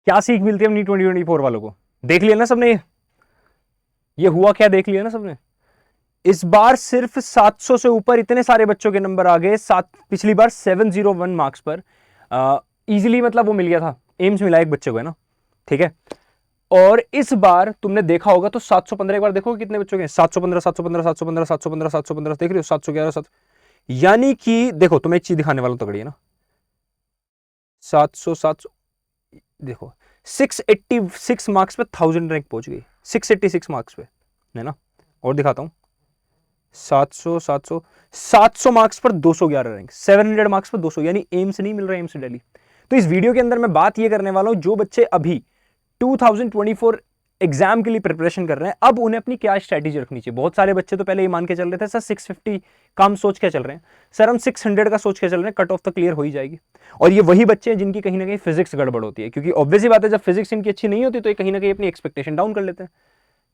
क्या सीख मिलती है अपनी 2024 वालों को? देख लिया ना सबने, ये हुआ क्या देख लिया ना सबने। इस बार सिर्फ 700 से ऊपर इतने सारे बच्चों के नंबर आ गए। पिछली बार 701 मार्क्स पर इजीली मतलब वो मिल गया था, एम्स मिला एक बच्चे को, है ना, ठीक है। और इस बार तुमने देखा होगा तो 715, एक बार देखो कितने बच्चों के 715 715 715 715 715 देख रहे हो, 711 7, यानी कि देखो तुम्हें एक चीज दिखाने वाला तगड़ी है ना, 700 700 देखो 686 मार्क्स पे 1000 रैंक पहुंच गई, 686 मार्क्स पे, है ना। और दिखाता हूं, 700 मार्क्स पर 211 रैंक, 700 मार्क्स पर 200, यानी एम्स नहीं मिल रहा, एम्स दिल्ली। तो इस वीडियो के अंदर मैं बात ये करने वाला हूं, जो बच्चे अभी 2024 एग्जाम के लिए प्रिपरेशन कर रहे हैं, अब उन्हें अपनी क्या स्ट्रैटेजी रखनी चाहिए। बहुत सारे बच्चे तो पहले ये मान के चल रहे थे सर 650 का हम सोच के चल रहे हैं, सर हम 600 का सोच के चल रहे हैं, कट ऑफ तो क्लियर हो ही जाएगी। और ये वही बच्चे हैं जिनकी कहीं ना कहीं फिजिक्स गड़बड़ होती है, क्योंकि ऑब्वियस ही बात है जब फिजिक्स इनकी अच्छी नहीं होती तो ये कहीं ना कहीं अपनी एक्सपेक्टेशन डाउन कर लेते हैं,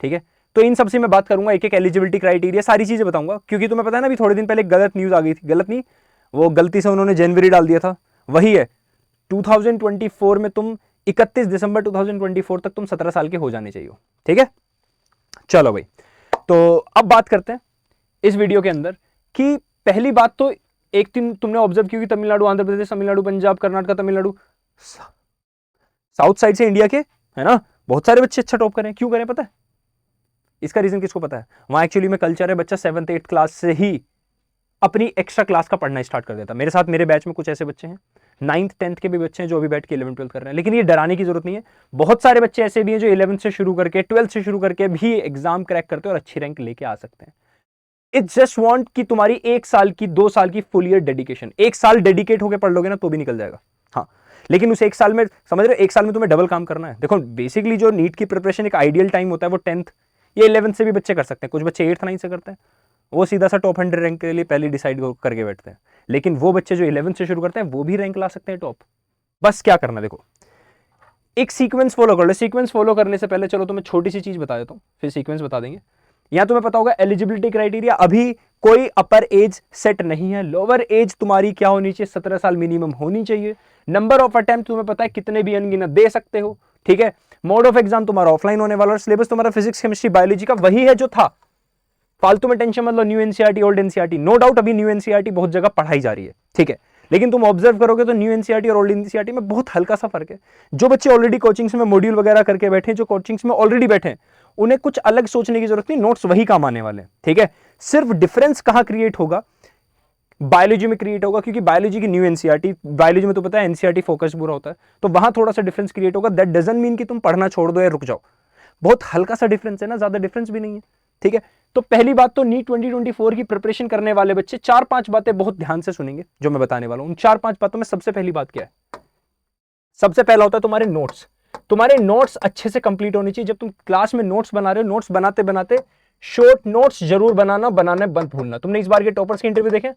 ठीक है। तो इन सबसे मैं बात करूंगा, एक एक एलिजिबिलिटी क्राइटेरिया सारी चीजें बताऊंगा, क्योंकि तुम्हें पता है ना अभी थोड़े दिन पहले गलत न्यूज आ गई थी, गलत नहीं, वो गलती से उन्होंने जनवरी डाल दिया था, वही है 2024 में तुम 31 दिसंबर 2024 तक तुम 17 साल के हो जाने चाहिए, ठीक है। चलो भाई, तो अब बात करते हैं इस वीडियो के अंदर कि पहली बात तो एक दिन तुमने ऑब्जर्व की तमिलनाडु, आंध्र प्रदेश, तमिलनाडु, पंजाब, कर्नाटका, तमिलनाडु, साउथ साइड से इंडिया के, है ना, बहुत सारे बच्चे अच्छा टॉप करें। क्यों करें पता है? इसका रीजन किसको पता है? वहां एक्चुअली में कल्चर है, बच्चा 7th 8th क्लास से ही अपनी एक्स्ट्रा क्लास का पढ़ना स्टार्ट कर देता। मेरे साथ मेरे बैच में कुछ ऐसे बच्चे हैं, 9th 10th के भी बच्चे हैं जो अभी बैठ के 11th 12th कर रहे हैं। लेकिन ये डराने की जरूरत नहीं है, बहुत सारे बच्चे ऐसे भी हैं जो 11th से शुरू करके 12th से शुरू करके भी एग्जाम क्रैक करते हैं और अच्छी रैंक लेके आ सकते हैं। इट्स जस्ट वांट कि तुम्हारी 1 साल की 2 साल की फुल ईयर डेडिकेशन, 1 साल डेडिकेट होकर पढ़ लोगे ना तो भी निकल जाएगा। हाँ, लेकिन उस 1 साल में समझ रहे हो, 1 साल में तुम्हें डबल काम करना है। देखो बेसिकली जो नीट की प्रिपरेशन एक आइडियल टाइम होता है वो 10th, ये 11th से भी बच्चे कर सकते हैं, कुछ बच्चे 8th 9th से करते हैं, वो सीधा सा टॉप 100 रैंक के लिए पहले डिसाइड करके बैठते हैं। लेकिन वो बच्चे जो 11th से शुरू करते हैं वो भी रैंक ला सकते हैं टॉप। बस क्या करना, देखो एक सीक्वेंस फॉलो कर लो। सीक्वेंस फॉलो करने से पहले चलो तुम्हें छोटी सी चीज बता देता हूं, फिर सीक्वेंस बता देंगे। यहां तुम्हें पता होगा एलिजिबिलिटी क्राइटेरिया, अभी कोई अपर एज सेट नहीं है, लोअर एज तुम्हारी क्या होनी चाहिए, 17 साल मिनिमम होनी चाहिए। नंबर ऑफ अटेम्प्ट तुम्हें पता है कितने भी अनगिनत दे सकते हो, ठीक है। मोड ऑफ एग्जाम तुम्हारा ऑफलाइन होने वाला और सिलेबस तुम्हारा फिजिक्स केमिस्ट्री बायोलॉजी का वही है जो था। फालतू में टेंशन मतलब new NCERT old NCERT, no doubt अभी न्यू एनसीईआरटी बहुत जगह पढ़ाई जा रही है, ठीक है। लेकिन तुम ऑब्जर्व करोगे तो न्यू एनसीईआरटी और ओल्ड एनसीईआरटी में बहुत हल्का सा फर्क है। जो बच्चे ऑलरेडी कोचिंग्स में मॉड्यूल वगैरह करके बैठे, जो कोचिंग्स में ऑलरेडी बैठे, उन्हें कुछ अलग सोचने की जरूरत नहीं, नोट्स वही काम आने वाले हैं, ठीक है। सिर्फ डिफरेंस कहां क्रिएट होगा, बायोलॉजी में क्रिएट होगा, क्योंकि बायोलॉजी की न्यू एनसीईआरटी, बायोलॉजी में तो पता है एनसीईआरटी फोकस पूरा होता है, तो वहां थोड़ा सा डिफरेंस क्रिएट होगा। दैट डजंट मीन कि तुम पढ़ना छोड़ दो या रुक जाओ, बहुत हल्का सा डिफरेंस है ना, ज्यादा डिफरेंस भी नहीं है, ठीक है। तो पहली बात तो नीट 2024 की प्रिपरेशन करने वाले बच्चे 4-5 बातें बहुत ध्यान से सुनेंगे जो मैं बताने वाला हूं। उन 4-5 बातों में सबसे पहली बात क्या है? सबसे पहला होता है तुम्हारे नोट्स। तुम्हारे नोट्स अच्छे से कंप्लीट होनी चाहिए। जब तुम क्लास में नोट्स बना रहे हो, नोट्स बनाते बनाते शॉर्ट नोट्स जरूर बनाना बंद भूलना। तुमने इस बार के टॉपर्स के इंटरव्यू देखे,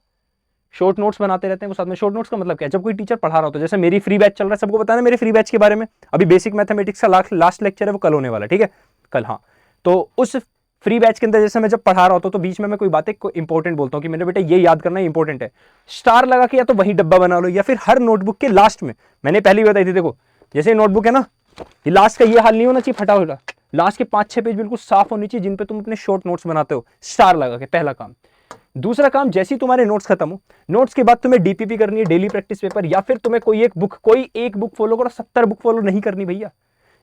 शॉर्ट नोट्स बनाते रहते हैं वो साथ में। शॉर्ट नोट्स का मतलब क्या है? जब कोई टीचर पढ़ा रहा होता है, जैसे मेरी फ्री बैच चल रहा है, सबको पता है मेरे फ्री बैच के बारे में, अभी बेसिक मैथमेटिक्स का लास्ट लेक्चर है वो कल होने वाला, ठीक है, कल। हाँ, तो उस फ्री बैच के अंदर जैसे मैं जब पढ़ा रहा होता हूं तो बीच में मैं कोई बातें इंपॉर्टेंट बोलता हूं कि मेरे बेटा ये याद करना इंपॉर्टेंट है, स्टार लगा के या तो वही डब्बा बना लो, या फिर हर नोटबुक के लास्ट में, मैंने पहले बताई थी, देखो जैसे नोटबुक है ना, ये लास्ट का ये हाल नहीं होना चाहिए फटा हुआ, लास्ट के 5-6 पेज बिल्कुल साफ होनी चाहिए जिन पे तुम अपने शॉर्ट नोट्स बनाते हो, स्टार लगा के, पहला काम। दूसरा काम, जैसे ही तुम्हारे नोट्स खत्म हो, नोट्स के बाद तुम्हें डीपीपी करनी है, डेली प्रैक्टिस पेपर, या फिर तुम्हें कोई एक बुक फॉलो करो। 70 बुक फॉलो नहीं करनी भैया।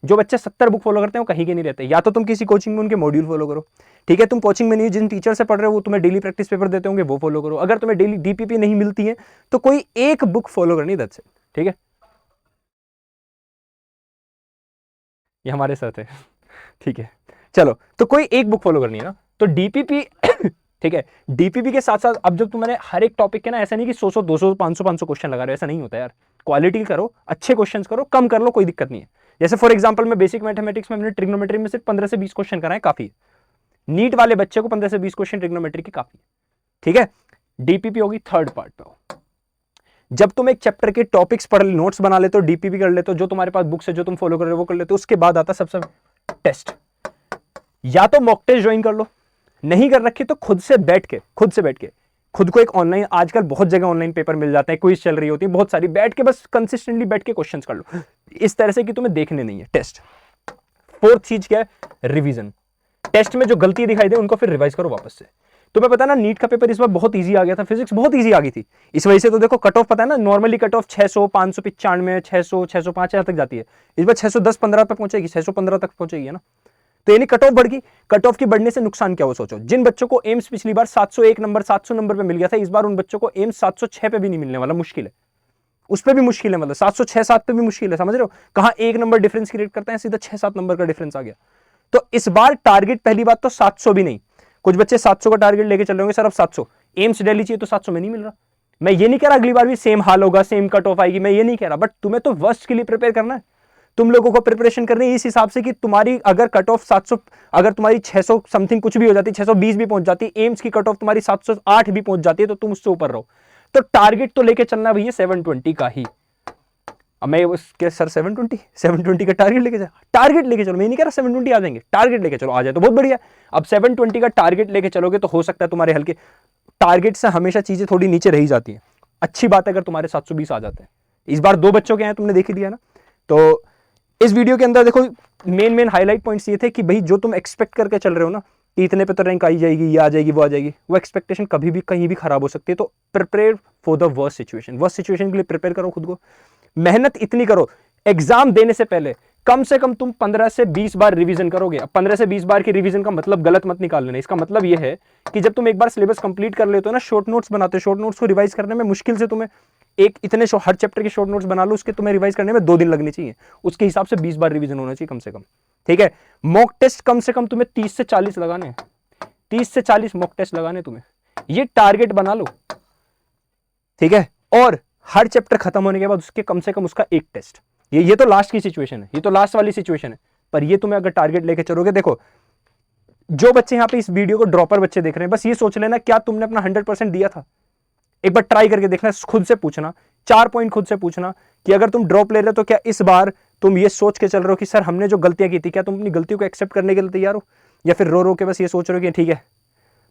जो बच्चे 70 बुक फॉलो करते हैं वो कहीं के नहीं रहते। या तो तुम किसी कोचिंग में उनके मॉड्यूल फॉलो करो, ठीक है। तुम कोचिंग में नहीं, जिन टीचर से पढ़ रहे हो वो तुम्हें डेली प्रैक्टिस पेपर देते होंगे वो फॉलो करो। अगर तुम्हें डेली डीपीपी नहीं मिलती है तो कोई एक बुक फॉलो करनी, दैट्स इट, ठीक है। ये हमारे साथ है, ठीक है। चलो, तो कोई एक बुक फॉलो करनी है ना, तो डीपीपी ठीक है। डीपीपी के साथ साथ अब जब तुम्हारे हर एक टॉपिक के ना, ऐसा नहीं कि 100 200 500 क्वेश्चन लगा रहे हो, ऐसा नहीं होता यार। क्वालिटी करो, अच्छे क्वेश्चन करो, कम कर लो, कोई दिक्कत नहीं है। जैसे फॉर एग्जांपल मैं बेसिक मैथमेटिक्स में, मैंने ट्रिग्नोमेट्री में सिर्फ 15 से 20 क्वेश्चन कराए, काफी है। नीट वाले बच्चे को 15 से 20 क्वेश्चन ट्रिग्नोमेट्री के काफी है, ठीक है। डीपीपी होगी थर्ड पार्ट पे। जब तुम एक चैप्टर के टॉपिक्स पढ़, नोट्स बना लेते हो, डीपीपी कर लेते हो, जो तुम्हारे पास बुक्स है जो तुम फॉलो कर रहे हो वो कर लेते हो, उसके बाद आता सबसे टेस्ट। या तो मॉक टेस्ट ज्वाइन कर लो, नहीं कर रखी तो खुद से बैठ के खुद को एक ऑनलाइन, आजकल बहुत जगह ऑनलाइन पेपर मिल जाते हैं, क्विज चल रही होती है बहुत सारी, बैठ के बस कंसिस्टेंटली बैठ के क्वेश्चंस कर लो, इस तरह से कि तुम्हें देखने नहीं है टेस्ट। फोर्थ चीज क्या है, रिवीजन। टेस्ट में जो गलती दिखाई दे उनको फिर रिवाइज करो वापस से। तुम्हें पता ना नीट का पेपर इस बार बहुत इजी आ गया था, फिजिक्स बहुत इजी आ गई थी, इस वजह से तो देखो कट ऑफ पता है ना, नॉर्मली कट ऑफ 600 595 600 605 तक जाती है, इस बार 610 15 तक पहुंचेगी, 615 तक पहुंचेगी, है ना। तो यानी कट ऑफ बढ़ गई, कट ऑफ की बढ़ने से नुकसान क्या हो सोचो। जिन बच्चों को एम्स पिछली बार 701 नंबर 700 नंबर पे मिल गया था, इस बार उन बच्चों को एम्स 706 पे भी नहीं मिलने वाला, मुश्किल है, उस पर भी मुश्किल है, मतलब 706 7 पे भी मुश्किल है, समझ रहे हो। कहां एक नंबर डिफरेंस क्रिएट करते हैं, सीधा 6-7 नंबर का डिफरेंस आ गया। तो इस बार टारगेट पहली बात तो 700 भी नहीं, कुछ बच्चे 700 का टारगेट लेके चल रहे होंगे, सर अब 700 एम्स दिल्ली चाहिए तो 700 में नहीं मिल रहा। मैं ये नहीं कह रहा अगली बार भी सेम हाल होगा, सेम कट ऑफ आएगी, मैं ये नहीं कह रहा, बट तुम्हें तो वर्स्ट के लिए प्रिपेयर करना है। तुम लोगों को प्रिपरेशन करनी है इस हिसाब से कि तुम्हारी अगर कट ऑफ 700, अगर तुम्हारी 600 समथिंग कुछ भी हो जाती, 620 भी पहुंच जाती, एम्स की कट ऑफ तुम्हारी 708 भी पहुंच जाती है, तो तुम उससे ऊपर रहो। तो टारगेट तो लेके चलना भैया 720 का ही। अब मैं उसके सर 720 का टारगेट लेके जाए, टारगेट लेके चलो, मैं नहीं कह रहा 720 आ जाएंगे, टारगेट लेके चलो, आ जाए तो बहुत बढ़िया। अब 720 का टारगेट लेके चलोगे तो हो सकता है तुम्हारे हल्के टारगेट से हमेशा चीजें थोड़ी नीचे रही जाती हैं। अच्छी बात है अगर तुम्हारे 720 आ जाते हैं। इस बार 2 बच्चों के हैं, तुमने देख ही लिया ना। तो इस वीडियो के अंदर देखो मेन हाईलाइट पॉइंट्स ये थे कि भाई जो तुम एक्सपेक्ट करके चल रहे हो ना कि इतने पे तो रैंक आई जाएगी, ये आ जाएगी, वो आ जाएगी, वो एक्सपेक्टेशन कभी भी कहीं भी खराब हो सकती है। तो prepare for the worst situation, worst situation के लिए प्रिपेयर करो खुद को, मेहनत इतनी करो, एग्जाम देने से पहले कम से कम तुम 15 से 20 बार रिवीजन करोगे। अब 15 से 20 बार की रिवीजन का मतलब गलत मत निकाल लेना, इसका मतलब यह है कि जब तुम एक बार सिलेबस कंप्लीट कर लेते हो ना, शॉर्ट नोट्स बनाते हो, शॉर्ट नोट्स को रिवाइज करने में मुश्किल से तुम्हें एक इतने हर चैप्टर के शॉर्ट नोट्स बना लो, उसके तुम्हें रिवाइज करने में 2 दिन लगने चाहिए, उसके हिसाब से 20 बार रिवीजन होना चाहिए कम से कम, ठीक है। मॉक टेस्ट कम से कम तुम्हें 30 से 40 लगाने, 30 से 40 मॉक टेस्ट लगाने तुम्हें, ये टारगेट बना लो, ठीक है। और हर चैप्टर खत्म होने के बाद उसके कम से कम उसका एक टेस्ट, ये तो लास्ट की सिचुएशन है, ये तो लास्ट वाली सिचुएशन है, पर ये तुम्हें अगर टारगेट लेके चलोगे, देखो जो बच्चे यहां पे इस वीडियो को ड्रॉपर बच्चे देख रहे हैं, बस ये सोच लेना क्या तुमने अपना 100% दिया था। एक बार ट्राई करके देखना, खुद से पूछना, 4 पॉइंट खुद से पूछना कि अगर तुम ड्रॉप ले रहे हो तो क्या इस बार तुम ये सोच के चल रहे हो कि सर हमने जो गलतियां की थी, क्या तुम अपनी गलतियों को एक्सेप्ट करने के लिए तैयार हो, या फिर रो रो के बस ये सोच रहे हो कि ठीक है।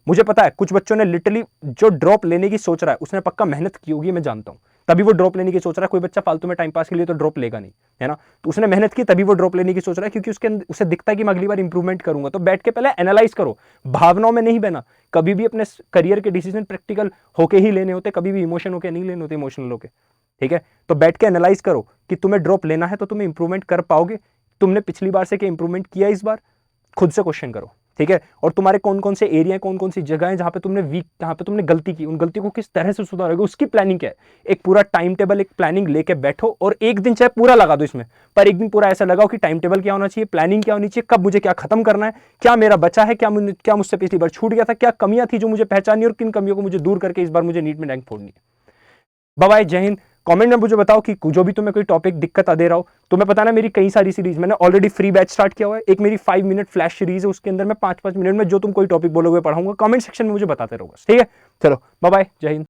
मुझे पता है कुछ बच्चों ने लिटरली जो ड्रॉप लेने की सोच रहा है उसने पक्का मेहनत की होगी, मैं जानता हूं, तभी वो ड्रॉप लेने की सोच रहा है। कोई बच्चा फालतू में टाइम पास के लिए तो ड्रॉप लेगा नहीं, है ना। तो उसने मेहनत की तभी वो ड्रॉप लेने की सोच रहा है, क्योंकि उसे दिखता है कि मैं अगली बार इंप्रूवमेंट करूंगा। तो बैठ के पहले एनालाइज करो, भावनाओं में नहीं बहना। कभी भी अपने करियर के डिसीजन प्रैक्टिकल होके ही लेने होते, कभी भी इमोशन होके नहीं लेने होते, इमोशनल होके, ठीक है। तो बैठ के एनालाइज करो कि तुम्हें ड्रॉप लेना है तो तुम्हें इंप्रूवमेंट कर पाओगे, तुमने पिछली बार से क्या इंप्रूवमेंट किया इस बार, खुद से क्वेश्चन करो, ठीक है। और तुम्हारे कौन कौन से एरिया, कौन कौन सी जगह है जहां पे तुमने वीक, जहां पे तुमने गलती की, उन गलती को किस तरह से सुधारोगे, उसकी प्लानिंग क्या है। एक पूरा टाइम टेबल, एक प्लानिंग लेके बैठो, और एक दिन चाहे पूरा लगा दो इसमें, पर एक दिन पूरा ऐसा लगाओ कि टाइम टेबल क्या होना चाहिए, प्लानिंग क्या होनी चाहिए, कब मुझे क्या खत्म करना है, क्या मेरा बचा है, क्या मुझसे पिछली बार छूट गया था, क्या कमियां थी जो मुझे पहचानी, और किन कमियों को मुझे दूर करके इस बार मुझे नीट में रैंक फोड़नी है। बाय बाय, जय हिंद। कमेंट में मुझे बताओ कि जो भी तुम्हें कोई टॉपिक दिक्कत आ दे रहा हो। तुम्हें पता ना मेरी कई सारी सीरीज, मैंने ऑलरेडी फ्री बैच स्टार्ट किया हुआ है, एक मेरी 5 मिनट फ्लैश सीरीज है, उसके अंदर मैं 5-5 मिनट में जो तुम कोई टॉपिक बोलोगे पढ़ाऊंगा, कमेंट सेक्शन में मुझे बताते रहो, ठीक है। चलो बाय बाय, जय हिंद।